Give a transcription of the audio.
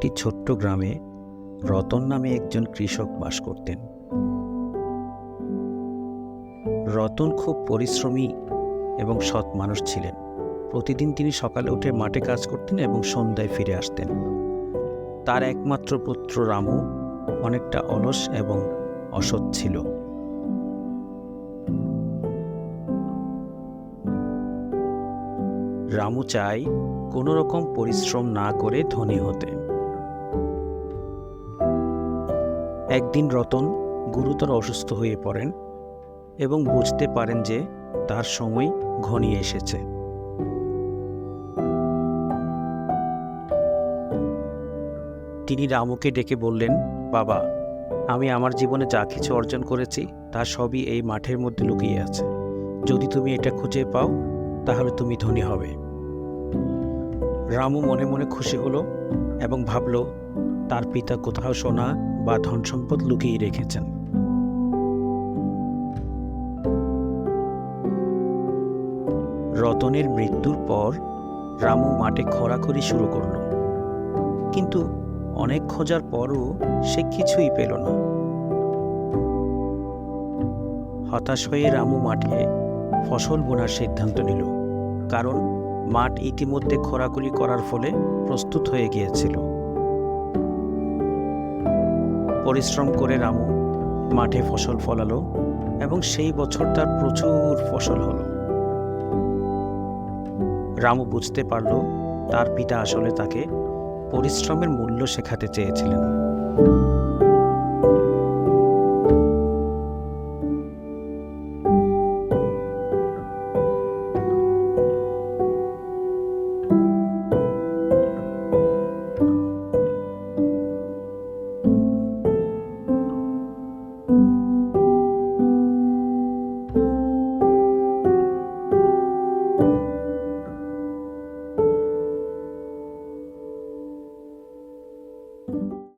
একটি ছোট্ট গ্রামে রতন নামে একজন কৃষক বাস করতেন। রতন খুব পরিশ্রমী এবং সৎ মানুষ ছিলেন। প্রতিদিন তিনি সকালে উঠে মাঠে কাজ করতেন এবং সন্ধ্যায় ফিরে আসতেন। তার একমাত্র পুত্র রামু অনেকটা অলস এবং অসৎ ছিল। রামু চায় কোনো রকম পরিশ্রম না করে ধনী হতে। একদিন রতন গুরুতর অসুস্থ হয়ে পড়েন এবং বুঝতে পারেন যে তার সময় ঘনিয়ে এসেছে। তিনি রামুকে ডেকে বললেন, বাবা, আমি আমার জীবনে যা কিছু অর্জন করেছি তা সবই এই মাঠের মধ্যে লুকিয়ে আছে। যদি তুমি এটা খুঁজে পাও তাহলে তুমি ধনী হবে। রামু মনে মনে খুশি হলো এবং ভাবল তার পিতা কোথাও সোনা বা ধন সম্পদ লুকিয়ে রেখেছেন। রতনের মৃত্যুর পর রামু মাঠে খোঁড়াখুঁড়ি শুরু করল, কিন্তু অনেক খোঁজার পরও সে কিছুই পেল না। হতাশ হয়ে রামু মাঠে ফসল বোনার সিদ্ধান্ত নিল, কারণ মাঠ ইতিমধ্যে খোঁড়াখুঁড়ি করার ফলে প্রস্তুত হয়ে গিয়েছিল। পরিশ্রম করে রামু মাঠে ফসল ফলালো এবং সেই বছর তার প্রচুর ফসল হলো। রামু বুঝতে পারল তার পিতা আসলে তাকে পরিশ্রমের মূল্য শেখাতে চেয়েছিলেন।